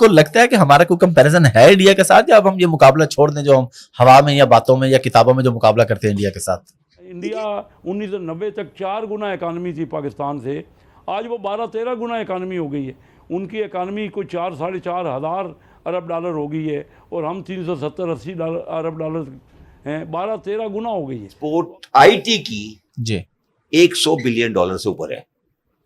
आपको लगता है कि हमारा कोई कंपैरिजन है इंडिया के साथ, या अब हम ये मुकाबला छोड़ दें जो हम हवा में या बातों में या किताबों में जो मुकाबला करते हैं इंडिया के साथ? इंडिया 1990 तक 4 गुना इकानमी थी पाकिस्तान से, आज वो 12-13 गुना इकानमी हो गई है। उनकी इकानमी कोई 4-4.5 हज़ार अरब डॉलर हो गई है और हम 370-80 अरब डॉलर हैं, 12-13 गुना हो गई है। एक्सपोर्ट आईटी की जी 100 बिलियन डॉलर से ऊपर है,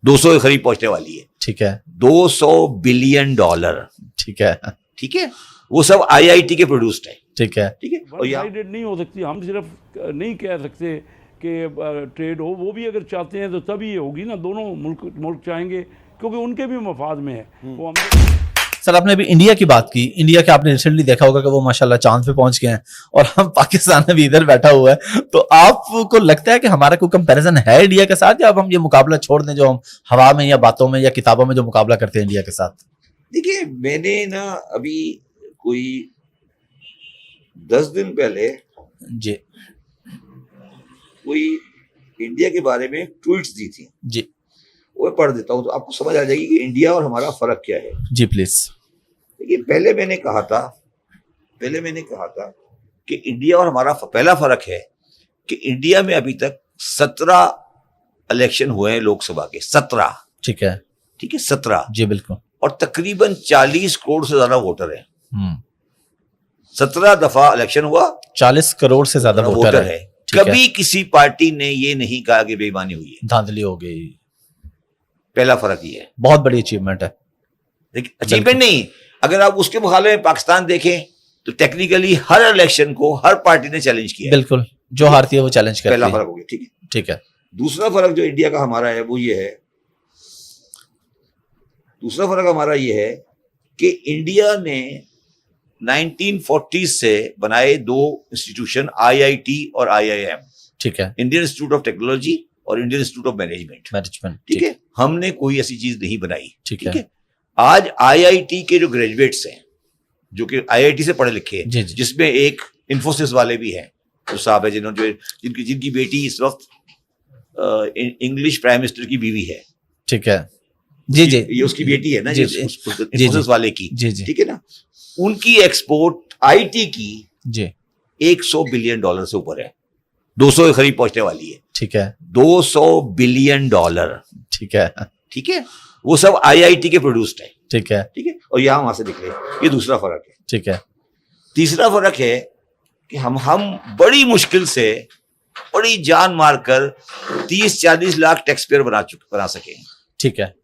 200 के करीब पहुंचने वाली है। ठीक है, 200 बिलियन डॉलर, ठीक है, ठीक है, वो सब आईआईटी के प्रोड्यूस्ड है, ठीक है, ठीक है। वन साइडेड नहीं हो सकती, हम सिर्फ नहीं कह सकते कि ट्रेड हो, वो भी अगर चाहते हैं तो तभी ये होगी ना, दोनों मुल्क चाहेंगे क्योंकि उनके भी मफाद में है वो। हम सर आपने अभी इंडिया की बात की, इंडिया के आपने रिसेंटली देखा होगा कि वो माशाल्लाह चांद पे पहुंच गए हैं और हम पाकिस्तान अभी इधर बैठा हुआ है, तो आपको लगता है कि हमारा कोई कंपैरिजन है इंडिया के साथ, या अब हम ये मुकाबला छोड़ दें जो हम हवा में या बातों में या किताबों में जो मुकाबला करते हैं इंडिया के साथ? देखिए, मैंने ना अभी कोई 10 दिन पहले जी कोई इंडिया के बारे में ट्वीट्स दी थी, जी वो पढ़ देता हूँ तो आपको समझ आ जाएगी कि इंडिया और हमारा फर्क क्या है। जी प्लीज। देखिए, पहले मैंने कहा था कि इंडिया और हमारा पहला फर्क है कि इंडिया में अभी तक 17 इलेक्शन हुए हैं लोकसभा के, 17, ठीक है, ठीक है, 17, जी बिल्कुल, और तकरीबन 40 करोड़ से ज्यादा वोटर हैं। 17 दफा इलेक्शन हुआ, 40 करोड़ से ज्यादा वोटर है। कभी किसी पार्टी ने ये नहीं कहा कि बेईमानी हुई है, धांधली हो गई। पहला फर्क ये है, बहुत बड़ी अचीवमेंट है। अचीवमेंट नहीं, अगर आप उसके मुकाबले में पाकिस्तान देखें तो टेक्निकली हर इलेक्शन को हर पार्टी ने चैलेंज किया, बिल्कुल, जो हारती है वो चैलेंज करती है। पहला फर्क हो गया, ठीक है, ठीक है। दूसरा फर्क जो इंडिया का हमारा है वो ये है, दूसरा फर्क हमारा ये है कि इंडिया ने 1940 से बनाए 2 इंस्टीट्यूशन, आईआईटी और आईआईएम, ठीक है, इंडियन इंस्टीट्यूट ऑफ टेक्नोलॉजी और इंडियन इंस्टीट्यूट ऑफ मैनेजमेंट, ठीक है। हमने कोई ऐसी चीज नहीं बनाई, ठीक है। आज आईआईटी के जो ग्रेजुएट्स हैं, जो कि आईआईटी से पढ़े लिखे हैं, जिसमें एक इन्फोसिस वाले भी हैं, तो साहब है जिन्होंने जिनकी बेटी इस वक्त इंग्लिश प्राइम मिनिस्टर की बीवी है, ठीक है, जी जी, ये उसकी बेटी है ना, इन्फोसिस वाले की, ठीक है ना। उनकी एक्सपोर्ट आईटी की जी 100 बिलियन डॉलर से ऊपर है, 200 के करीब पहुंचने वाली है, ठीक है, 200 बिलियन डॉलर, ठीक है, ठीक है, वो सब आईआईटी के प्रोड्यूस्ड है, ठीक है, ठीक है, और यहां वहां से निकले। ये दूसरा फर्क है, ठीक है। तीसरा फर्क है कि हम बड़ी मुश्किल से, बड़ी जान मारकर 30-40 लाख टैक्स पेयर बना सके, ठीक है।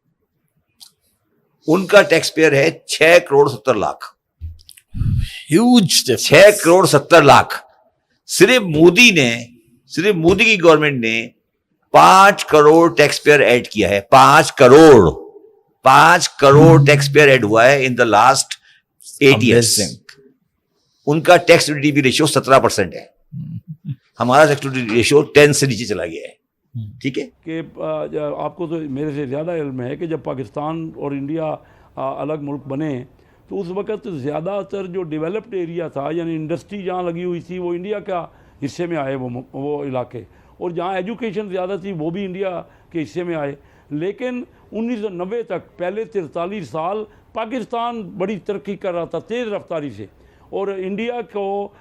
उनका टैक्स पेयर है 6 करोड़ 70 लाख, ह्यूज, 6 करोड़ 70 लाख। सिर्फ मोदी की गवर्नमेंट ने 5 करोड़ टैक्स पेयर ऐड किया है, 5 करोड़ टैक्स पेयर ऐड हुआ है इन द लास्ट 8 ईयर्स। उनका टैक्स टू जीडीपी रेशियो 17% है, हमारा टैक्स टू जीडीपी रेशियो 10 से नीचे चला गया है, ठीक है। कि आपको तो मेरे से ज़्यादा इल्म है कि जब पाकिस्तान और इंडिया अलग मुल्क बने तो उस वक़्त ज़्यादातर जो डेवलप्ड एरिया था, यानी इंडस्ट्री जहाँ लगी हुई थी, वो इंडिया का हिस्से में आए वो इलाके, और जहाँ एजुकेशन ज़्यादा थी वो भी इंडिया के हिस्से में आए। लेकिन 1990 तक पहले 43 साल पाकिस्तान बड़ी तरक्की कर रहा था तेज़ रफ्तारी से, और इंडिया को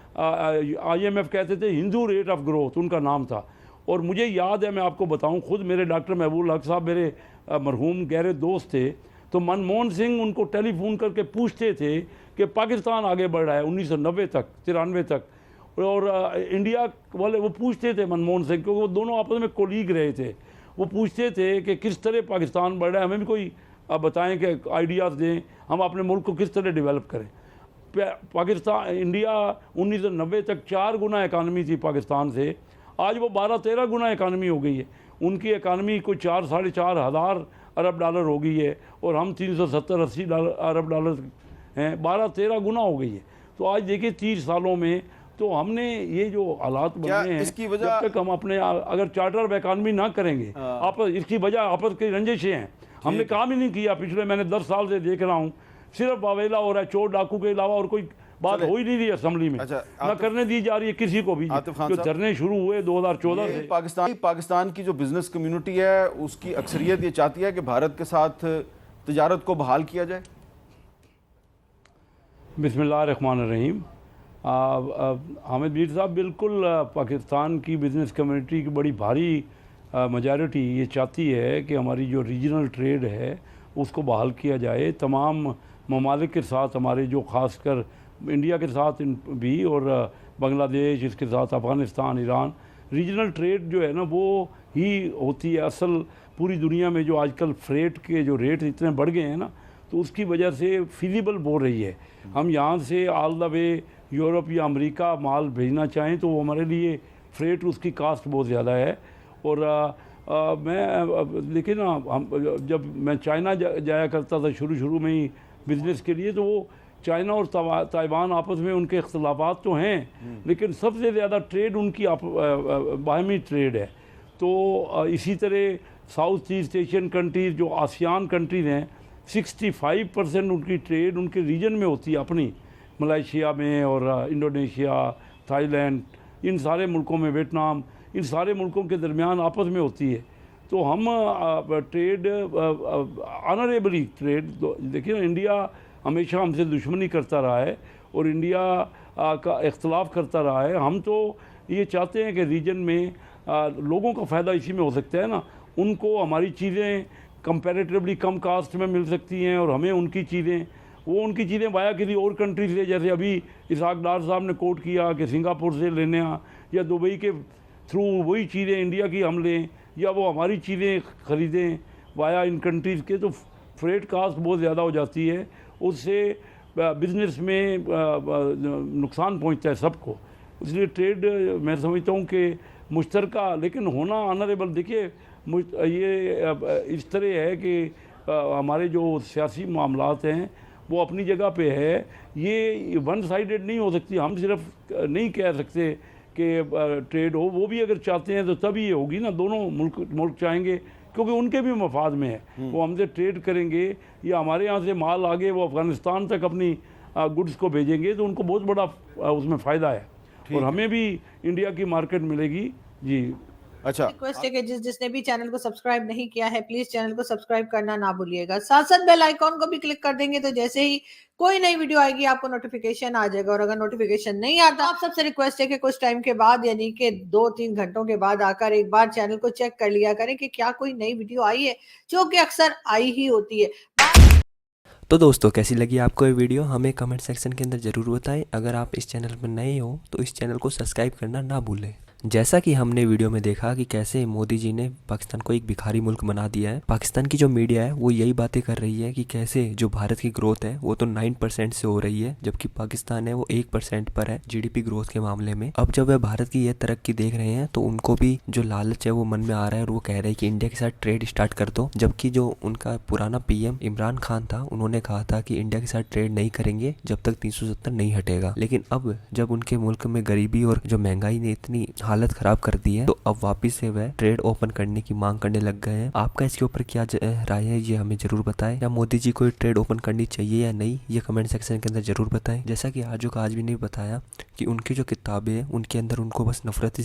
IMF कहते थे हिंदू रेट ऑफ ग्रोथ, उनका नाम था। और मुझे याद है, मैं आपको बताऊं, खुद मेरे डॉक्टर महबूब हक साहब मेरे मरहूम गहरे दोस्त थे, तो मनमोहन सिंह उनको टेलीफोन करके पूछते थे कि पाकिस्तान आगे बढ़ रहा है 1990 तक, 93 तक, और इंडिया वाले वो पूछते थे मनमोहन सिंह, क्योंकि वो दोनों आपस में कोलीग रहे थे, वो पूछते थे कि किस तरह पाकिस्तान बढ़ रहा है, हमें भी कोई बताएं कि आइडियाज़ दें, हम अपने मुल्क को किस तरह डेवलप करें। इंडिया 1990 तक 4 गुना इकानमी थी पाकिस्तान से, आज वो 12-13 गुना इकानमी हो गई है। उनकी इकानमी कोई 4-4.5 हज़ार अरब डॉलर हो गई है और हम 370-80 अरब डॉलर हैं, 12-13 गुना हो गई है। तो आज देखिए 30 सालों में तो हमने ये जो हालात बने हैं, इसकी वजह जब तक हम अपने अगर चार्टर ऑफ इकानमी ना करेंगे, आप इसकी वजह आपस की रंजिशें हैं। हमने काम ही नहीं किया, पिछले मैंने 10 साल से देख रहा हूँ, सिर्फ वावेला हो रहा है, चोर डाकू के अलावा और कोई बात हो ही नहीं रही असेंबली में। ना करने दी जा रही है किसी को भी। जो धरने शुरू हुए 2014 से। पाकिस्तान की जो बिजनेस कम्युनिटी है उसकी अक्सरियत ये चाहती है कि भारत के साथ तिजारत को बहाल किया जाए। बिस्मिल्लाहिर्रहमानिर्रहीम। हामिद मीर साहब, बिल्कुल पाकिस्तान की बिज़नेस कम्युनिटी की बड़ी भारी मेजॉरिटी ये चाहती है कि हमारी जो रीजनल ट्रेड है उसको बहाल किया जाए। तमाम ममालिक के साथ हमारे जो ख़ासकर इंडिया के साथ भी और बांग्लादेश, इसके साथ अफ़गानिस्तान, ईरान, रीजनल ट्रेड जो है ना वो ही होती है असल। पूरी दुनिया में जो आजकल फ्रेट के जो रेट इतने बढ़ गए हैं ना, तो उसकी वजह से फिजिबल बोल रही है। हम यहाँ से ऑल द वे यूरोप या अमेरिका माल भेजना चाहें तो वो हमारे लिए फ्रेट उसकी कास्ट बहुत ज़्यादा है। और मैं देखिए ना, हम जब मैं चाइना जाया करता था शुरू में ही बिज़नेस के लिए, तो वो चाइना और ताइवान आपस में उनके इख्तलाफात तो हैं, लेकिन सबसे ज़्यादा ट्रेड उनकी बाहमी ट्रेड है। तो इसी तरह साउथ ईस्ट एशियन कंट्रीज़ जो आसियान कंट्रीज़ हैं, 65% उनकी ट्रेड उनके रीजन में होती है अपनी, मलेशिया में और इंडोनेशिया, थाईलैंड, इन सारे मुल्कों में, वियतनाम, इन सारे मुल्कों के दरमियान आपस में होती है। तो हम ट्रेड ऑनरेबली ट्रेड, देखिए ना, इंडिया हमेशा हमसे दुश्मनी करता रहा है और इंडिया का इख्तलाफ करता रहा है। हम तो ये चाहते हैं कि रीजन में लोगों का फ़ायदा इसी में हो सकता है ना, उनको हमारी चीज़ें कंपैरेटिवली कम कास्ट में मिल सकती हैं और हमें उनकी चीज़ें वाया किसी और कंट्री से, जैसे अभी इसहाक डार साहब ने कोट किया कि सिंगापुर से लेने या दुबई के थ्रू वही चीज़ें इंडिया की हम लें, या वो हमारी चीज़ें ख़रीदें वाया इन कंट्रीज़ के, तो फ्रेट कास्ट बहुत ज़्यादा हो जाती है। उससे बिज़नेस में नुकसान पहुंचता है सबको। इसलिए ट्रेड मैं समझता हूं कि मुश्तरका, लेकिन होना ऑनरेबल। देखिए ये इस तरह है कि हमारे जो सियासी मामलात हैं वो अपनी जगह पे है, ये वन साइडेड नहीं हो सकती। हम सिर्फ नहीं कह सकते कि ट्रेड हो, वो भी अगर चाहते हैं तो तभी ये होगी ना, दोनों मुल्क चाहेंगे, क्योंकि उनके भी मफाद में है। वो हमसे ट्रेड करेंगे या हमारे यहाँ से माल आगे वो अफ़गानिस्तान तक अपनी गुड्स को भेजेंगे, तो उनको बहुत बड़ा उसमें फ़ायदा है और हमें भी इंडिया की मार्केट मिलेगी। जी, अच्छा, रिक्वेस्ट है कि जिसने भी चैनल को सब्सक्राइब नहीं किया है, प्लीज चैनल को सब्सक्राइब करना ना भूलिएगा। साथ साथ बेल आइकॉन को भी क्लिक कर देंगे तो जैसे ही कोई नई वीडियो आएगी आपको नोटिफिकेशन आ जाएगा। और अगर नोटिफिकेशन नहीं आता, आप सबसे रिक्वेस्ट है कि कुछ टाइम के बाद, यानी कि 2-3 घंटों के बाद आकर एक बार चैनल को चेक कर लिया करें कि क्या कोई नई वीडियो आई है, जो कि अक्सर आई ही होती है। तो दोस्तों, कैसी लगी आपको ये वीडियो हमें कमेंट सेक्शन के अंदर ज़रूर बताएं। अगर आप इस चैनल पर नए हो तो इस चैनल को सब्सक्राइब करना ना भूलें। जैसा कि हमने वीडियो में देखा कि कैसे मोदी जी ने पाकिस्तान को एक भिखारी मुल्क बना दिया है। पाकिस्तान की जो मीडिया है वो यही बातें कर रही है कि कैसे जो भारत की ग्रोथ है वो तो 9% से हो रही है, जबकि पाकिस्तान है वो 1% पर है जीडीपी ग्रोथ के मामले में। अब जब वह भारत की यह तरक्की देख रहे हैं तो उनको भी जो लालच है वो मन में आ रहा है और वो कह रहे हैं कि इंडिया के साथ ट्रेड स्टार्ट कर दो। जबकि जो उनका पुराना पीएम इमरान खान था, उन्होंने कहा था कि इंडिया के साथ ट्रेड नहीं करेंगे जब तक 370 नहीं हटेगा। लेकिन अब जब उनके मुल्क में गरीबी और जो महंगाई ने इतनी हालत खराब कर दी है, तो अब वापस से वह ट्रेड ओपन करने की मांग करने लग गए हैं। आपका इसके ऊपर क्या राय है, ये हमें जरूर बताएं। या मोदी जी को ट्रेड ओपन करनी चाहिए या नहीं, ये कमेंट सेक्शन के अंदर जरूर बताएं। जैसा कि आज भी नहीं बताया कि उनकी जो किताबें हैं उनके अंदर उनको बस नफरत ही